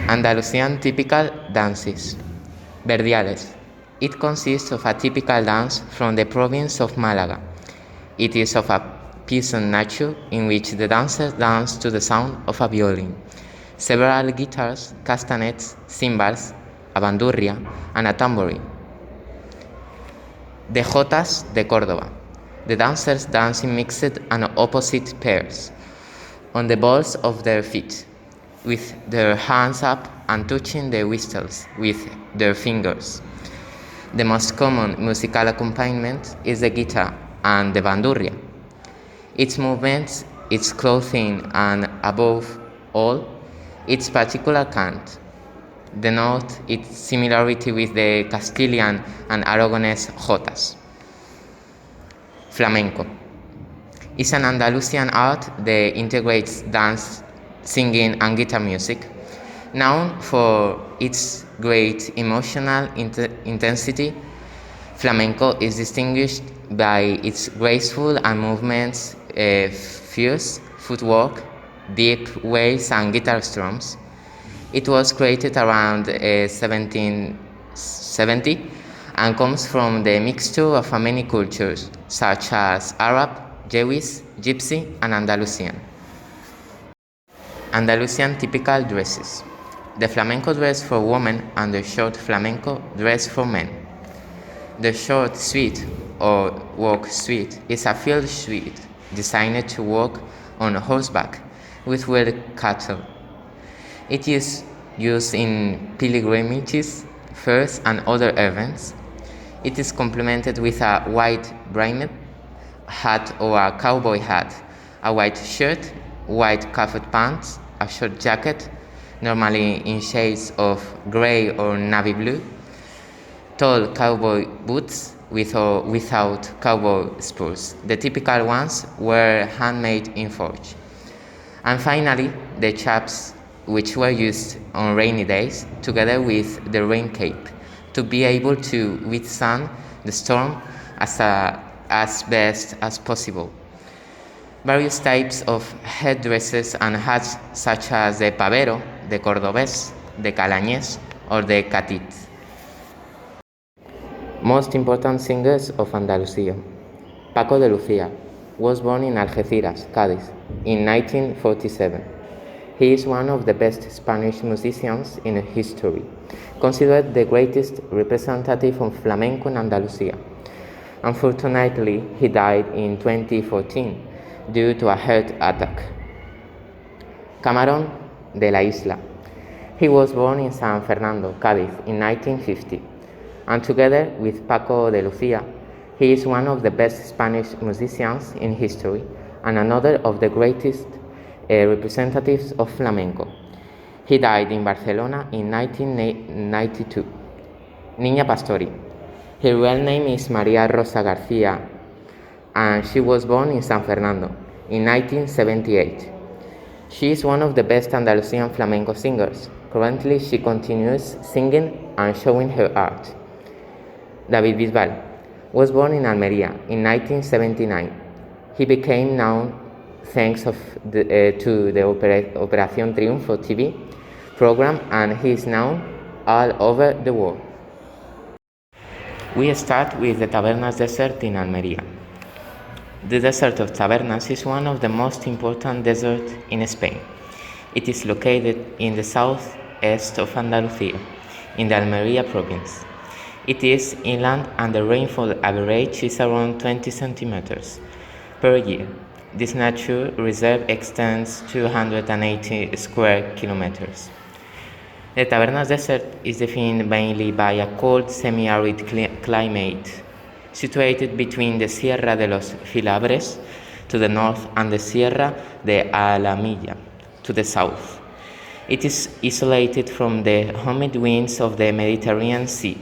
Andalusian typical dances. Verdiales. It consists of a typical dance from the province of Malaga. It is of a peasant nature in which the dancers dance to the sound of a violin, several guitars, castanets, cymbals, a bandurria, and a tambourine. The Jotas de Córdoba. The dancers dance in mixed and opposite pairs, on the balls of their feet, with their hands up and touching the whistles with their fingers. The most common musical accompaniment is the guitar and the bandurria. Its movements, its clothing, and above all, its particular cant denote its similarity with the Castilian and Aragonese jotas. Flamenco is an Andalusian art that integrates dance, singing, and guitar music. Known for its great emotional intensity, flamenco is distinguished by its graceful and movements, fierce footwork, deep waves, and guitar strums. It was created around 1770 and comes from the mixture of many cultures, such as Arab, Jewish, Gypsy, and Andalusian. Andalusian typical dresses. The flamenco dress for women and the short flamenco dress for men. The short suite or walk suite is a field suite designed to walk on horseback with wild cattle. It is used in pilgrimages, fairs, and other events. It is complemented with a white brimmed hat or a cowboy hat, a white shirt, white cuffed pants, a short jacket, normally in shades of gray or navy blue, tall cowboy boots with or without cowboy spurs. The typical ones were handmade in forge. And finally, the chaps, which were used on rainy days, together with the rain cape, to be able to withstand the storm as best as possible. Various types of headdresses and hats, such as the pavero, the cordobés, the calañés, or the catit. Most important singers of Andalusia. Paco de Lucía was born in Algeciras, Cádiz, in 1947. He is one of the best Spanish musicians in history, considered the greatest representative of flamenco in Andalusia. Unfortunately, he died in 2014 due to a heart attack. Camarón de la Isla. He was born in San Fernando, Cádiz, in 1950, and together with Paco de Lucía, he is one of the best Spanish musicians in history and another of the greatest representatives of flamenco. He died in Barcelona in 1992. Niña Pastori. Her real name is María Rosa García, and she was born in San Fernando in 1978. She is one of the best Andalusian flamenco singers. Currently, she continues singing and showing her art. David Bisbal was born in Almería in 1979. He became known thanks to the Operación Triunfo TV program, and he is known all over the world. We start with the Tabernas Desert in Almería. The desert of Tabernas is one of the most important deserts in Spain. It is located in the southeast of Andalusia, in the Almería province. It is inland and the rainfall average is around 20 centimeters per year. This nature reserve extends 280 square kilometers. The Tabernas Desert is defined mainly by a cold semi-arid climate, situated between the Sierra de los Filabres to the north and the Sierra de Alamilla to the south. It is isolated from the humid winds of the Mediterranean Sea,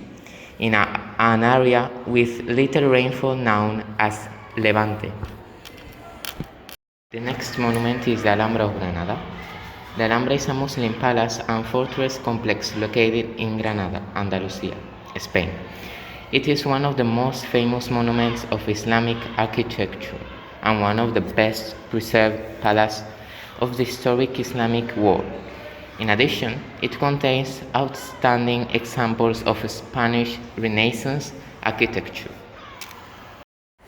in an area with little rainfall known as Levante. The next monument is the Alhambra of Granada. The Alhambra is a Muslim palace and fortress complex located in Granada, Andalusia, Spain. It is one of the most famous monuments of Islamic architecture and one of the best preserved palaces of the historic Islamic world. In addition, it contains outstanding examples of Spanish Renaissance architecture.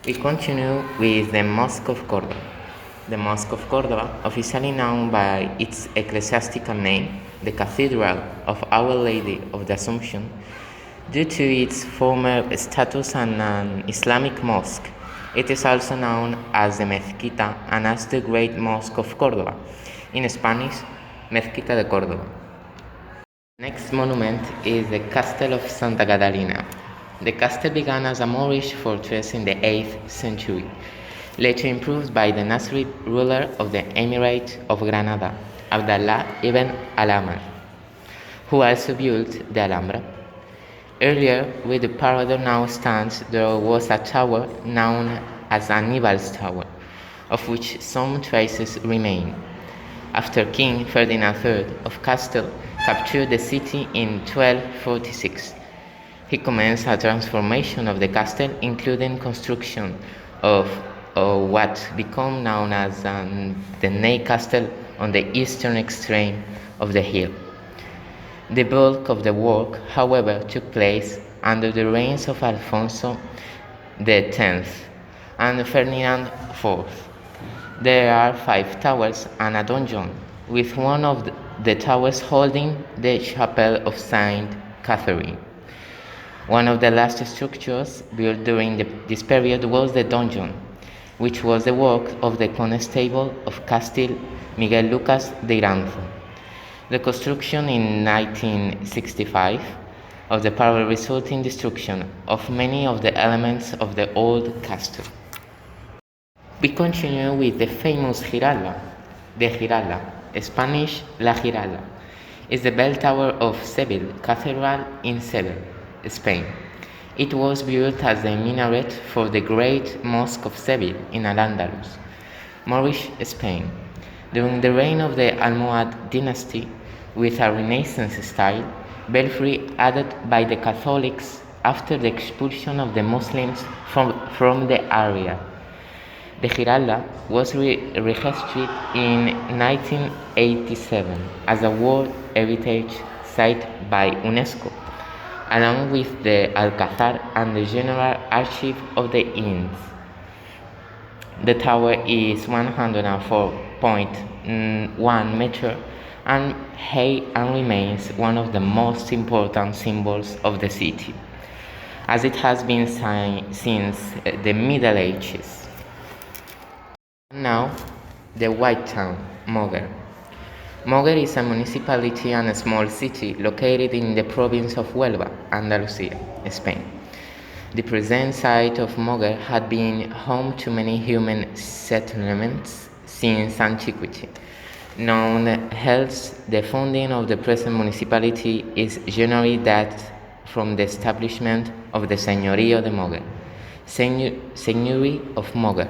We continue with the Mosque of Córdoba. The Mosque of Córdoba, officially known by its ecclesiastical name, the Cathedral of Our Lady of the Assumption, due to its former status as an Islamic mosque, it is also known as the Mezquita and as the Great Mosque of Córdoba, in Spanish, Mezquita de Córdoba. Next monument is the Castle of Santa Catalina. The castle began as a Moorish fortress in the 8th century, later improved by the Nasrid ruler of the Emirate of Granada, Abdallah ibn al-Amr, who also built the Alhambra. Earlier, where the Parador now stands, there was a tower known as Annibal's Tower, of which some traces remain. After King Ferdinand III of Castile captured the city in 1246, he commenced a transformation of the castle, including construction of what became known as the Ney Castle on the eastern extreme of the hill. The bulk of the work, however, took place under the reigns of Alfonso X and Ferdinand IV. There are 5 towers and a donjon, with one of the towers holding the chapel of Saint Catherine. One of the last structures built during this period was the donjon, which was the work of the Constable of Castile, Miguel Lucas de Iranzo. The construction in 1965 of the Parador resulted in destruction of many of the elements of the old castle. We continue with the famous Giralda. The Giralda, Spanish La Giralda, is the bell tower of Seville Cathedral in Seville, Spain. It was built as the minaret for the Great Mosque of Seville in Al-Andalus, Moorish Spain, during the reign of the Almohad dynasty, with a Renaissance style belfry added by the Catholics after the expulsion of the Muslims from the area. The Giralda was registered in 1987 as a World Heritage Site by UNESCO, along with the Alcázar and the General Archive of the Inns. The tower is 104.1 meters and height and remains one of the most important symbols of the city, as it has been since the Middle Ages. Now, the White Town, Moguer. Moguer is a municipality and a small city located in the province of Huelva, Andalusia, Spain. The present site of Moguer had been home to many human settlements since antiquity. Known hence, the founding of the present municipality is generally that from the establishment of the Señorío de Moguer, Seigneury of Moguer,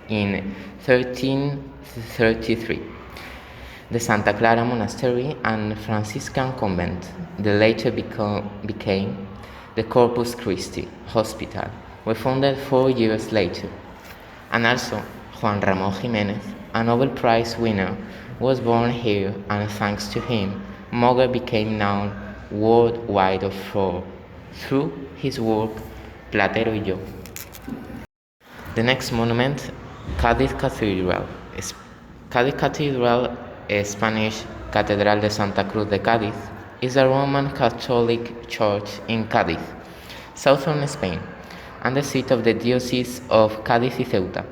in 1333. The Santa Clara Monastery and Franciscan Convent, that later became the Corpus Christi Hospital, were founded 4 years later. And also, Juan Ramón Jiménez, a Nobel Prize winner, was born here, and thanks to him, Moguer became known worldwide through his work Platero y Yo. The next monument, Cádiz Cathedral. Cádiz Cathedral, Spanish Catedral de Santa Cruz de Cádiz, is a Roman Catholic church in Cádiz, southern Spain, and the seat of the Diocese of Cádiz y Ceuta.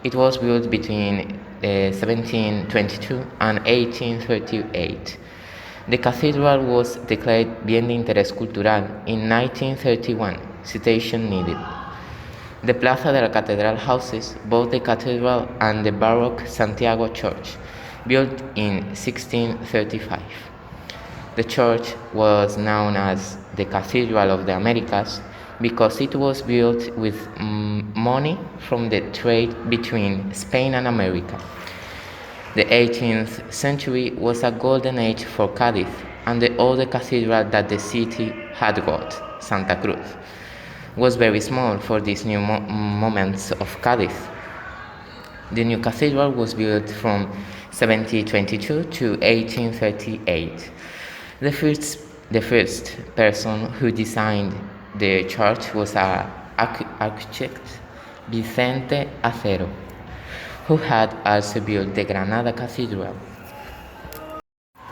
It was built between 1722 and 1838. The cathedral was declared Bien de Interés Cultural in 1931, citation needed. The Plaza de la Catedral houses both the cathedral and the Baroque Santiago Church, built in 1635. The church was known as the Cathedral of the Americas because it was built with money from the trade between Spain and America. The 18th century was a golden age for Cádiz, and the older cathedral that the city had got, Santa Cruz, was very small for these new moments of Cádiz. The new cathedral was built from 1722 to 1838. The first person who designed the church was architect Vicente Acero, who had also built the Granada Cathedral.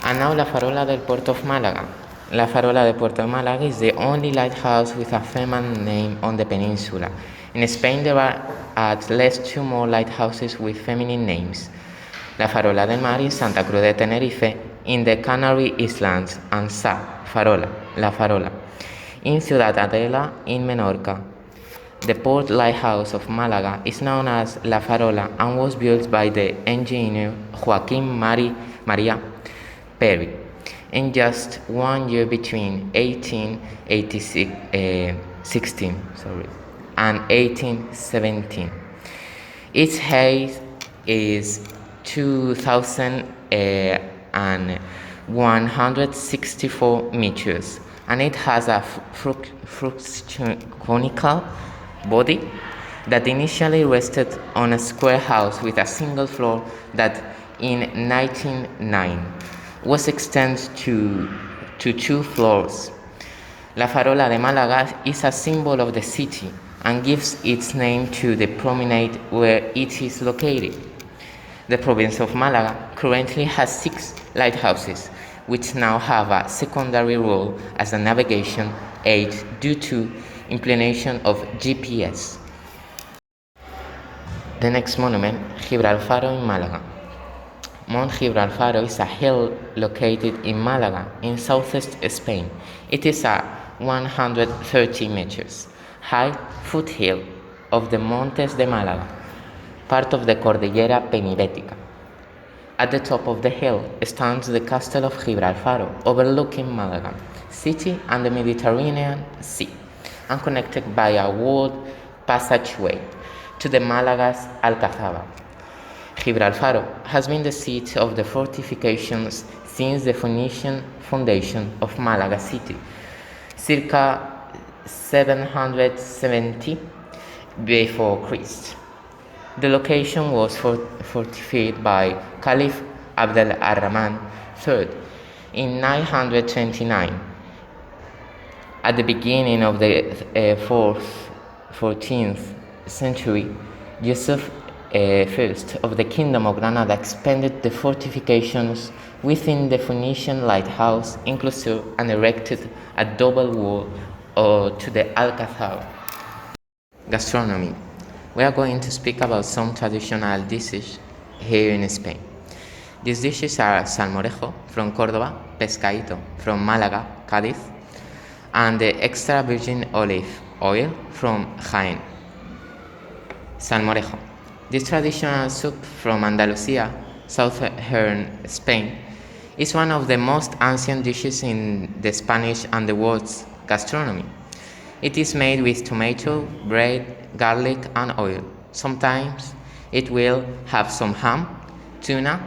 And now La Farola del Port of Málaga. La Farola del Puerto de Málaga is the only lighthouse with a feminine name on the peninsula. In Spain there are at least 2 more lighthouses with feminine names. La Farola del Mar in Santa Cruz de Tenerife, in the Canary Islands, and Farola, La Farola, in Ciudad Adela in Menorca. The port lighthouse of Málaga is known as La Farola and was built by the engineer Joaquim María Perry in just 1 year between 1816 and 1817. Its height is 2,164 meters, and it has a conical body that initially rested on a square house with a single floor that in 1909 was extended to 2 floors. La Farola de Málaga is a symbol of the city and gives its name to the promenade where it is located. The province of Málaga currently has 6 lighthouses, which now have a secondary role as a navigation aid due to implementation of GPS. The next monument, Gibralfaro in Málaga. Mount Gibralfaro is a hill located in Málaga in southeast Spain. It is a 130 meters high foothill of the Montes de Málaga, part of the Cordillera Penibética. At the top of the hill stands the Castle of Gibralfaro, overlooking Málaga city and the Mediterranean Sea, and connected by a walled passageway to the Malaga's Alcazaba. Gibralfaro has been the seat of the fortifications since the Phoenician foundation of Malaga city, circa 770 before Christ. The location was fortified by Caliph Abdel ar-Rahman III in 929. At the beginning of the 14th century, Yusuf I of the Kingdom of Granada expanded the fortifications within the Phoenician lighthouse enclosure and erected a double wall to the Alcazaba. Gastronomy. We are going to speak about some traditional dishes here in Spain. These dishes are salmorejo from Córdoba, pescadito from Málaga, Cádiz, and the extra virgin olive oil from Jaén. Salmorejo. This traditional soup from Andalusia, southern Spain, is one of the most ancient dishes in the Spanish and the world's gastronomy. It is made with tomato, bread, garlic, and oil. Sometimes it will have some ham, tuna,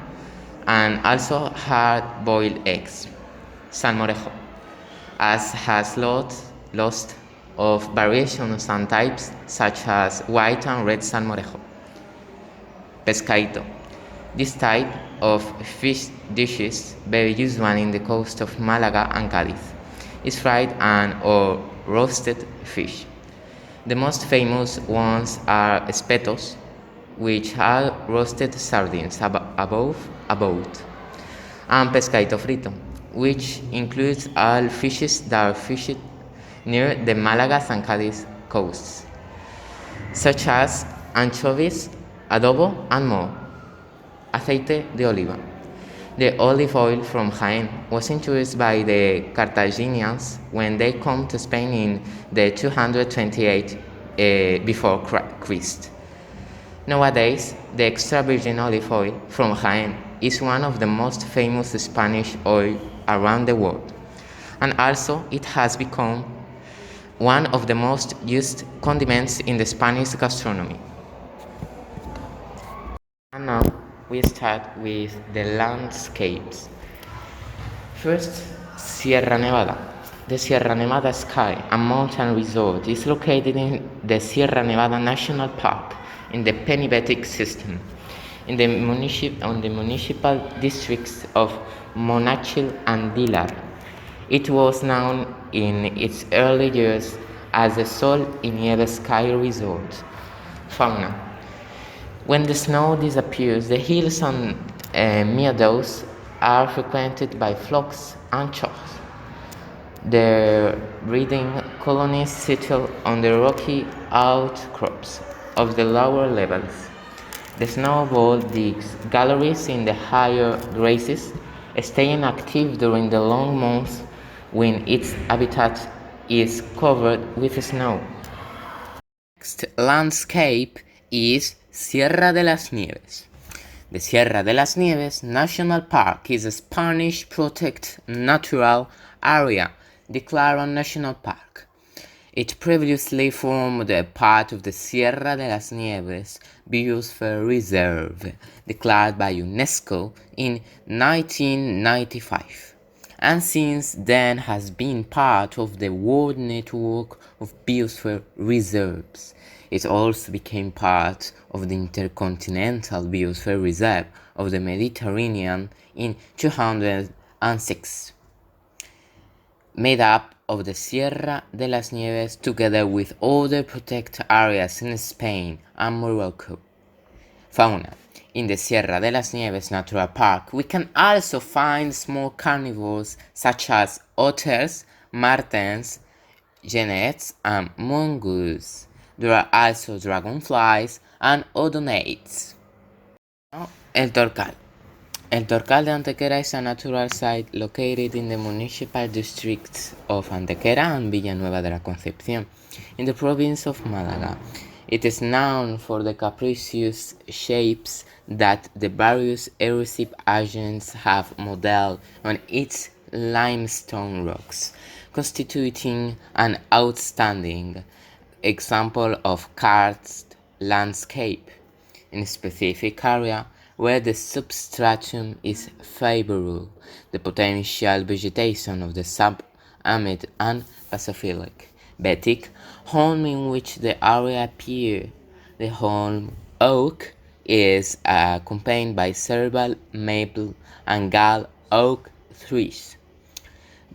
and also hard-boiled eggs. Salmorejo, as has lots of variations and types such as white and red salmorejo. Pescadito. This type of fish dishes, very usual in the coast of Málaga and Cádiz, is fried and or roasted fish. The most famous ones are espetos, which are roasted sardines above a boat, and pescadito frito, which includes all fishes that are fished near the Málaga and Cádiz coasts, such as anchovies, adobo, and more. Aceite de oliva. The olive oil from Jaén was introduced by the Carthaginians when they come to Spain in the 228 before Christ. Nowadays, the extra virgin olive oil from Jaén is one of the most famous Spanish oil around the world, and also it has become one of the most used condiments in the Spanish gastronomy. And now we start with the landscapes. First, Sierra Nevada. The Sierra Nevada Sky, a mountain resort, is located in the Sierra Nevada National Park in the Penibétic system. on the municipal districts of Monachil and Dilar. It was known in its early years as the Sol y Nieve Ski Resort. Fauna. When the snow disappears, the hills and meadows are frequented by flocks and choughs. Their breeding colonies settle on the rocky outcrops of the lower levels. The snowball digs galleries in the higher graces, staying active during the long months when its habitat is covered with snow. Next landscape is Sierra de las Nieves. The Sierra de las Nieves National Park is a Spanish protected natural area declared a national park. It previously formed a part of the Sierra de las Nieves Biosphere Reserve, declared by UNESCO in 1995, and since then has been part of the World Network of Biosphere Reserves. It also became part of the Intercontinental Biosphere Reserve of the Mediterranean in 2006. Made up of the Sierra de las Nieves together with other protected areas in Spain and Morocco. Fauna. In the Sierra de las Nieves Natural Park, we can also find small carnivores such as otters, martens, genets, and mongoose. There are also dragonflies and odonates. El Torcal. El Torcal de Antequera is a natural site located in the municipal districts of Antequera and Villanueva de la Concepción, in the province of Málaga. It is known for the capricious shapes that the various erosive agents have modeled on its limestone rocks, constituting an outstanding example of karst landscape in a specific area where the substratum is favorable. The potential vegetation of the sub-amid and basophilic Betic holm in which the area appears. The holm oak is accompanied by several maple and gall oak trees,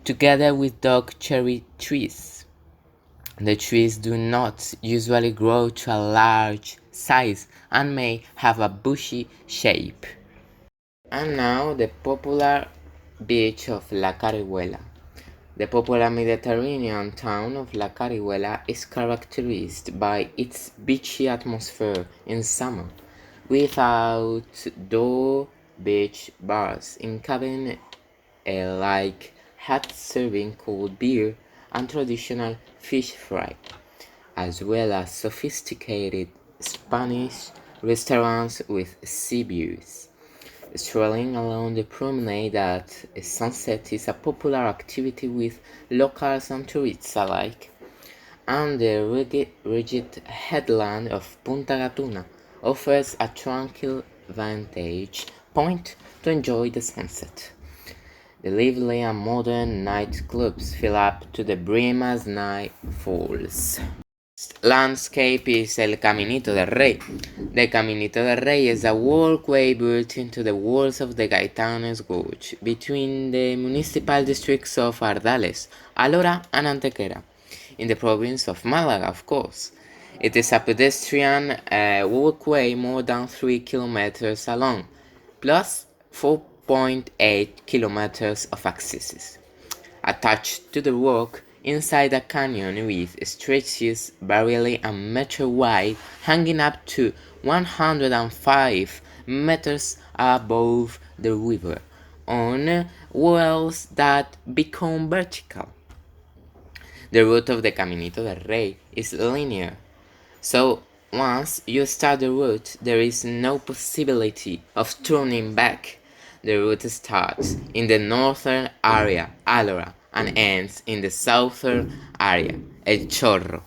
together with dog cherry trees. The trees do not usually grow to a large size and may have a bushy shape. And now the popular beach of La Carihuela. The popular Mediterranean town of La Carihuela is characterized by its beachy atmosphere in summer, with outdoor beach bars in cabin like hut serving cold beer and traditional fish fry, as well as sophisticated Spanish restaurants with sea views. Strolling along the promenade at sunset is a popular activity with locals and tourists alike, and the rigid headland of Punta Gatuna offers a tranquil vantage point to enjoy the sunset. The lively and modern nightclubs fill up to the brim as night falls. Landscape is El Caminito del Rey. The Caminito del Rey is a walkway built into the walls of the Gaitanes Gorge between the municipal districts of Ardales, Alora, and Antequera, in the province of Málaga, of course. It is a pedestrian walkway more than 3 kilometers long, plus 4.8 kilometers of accesses. Attached to the walk, inside a canyon with stretches barely a meter wide, hanging up to 105 meters above the river, on wells that become vertical. The route of the Caminito del Rey is linear, so once you start the route, there is no possibility of turning back. The route starts in the northern area, Alora, and ends in the southern area, El Chorro.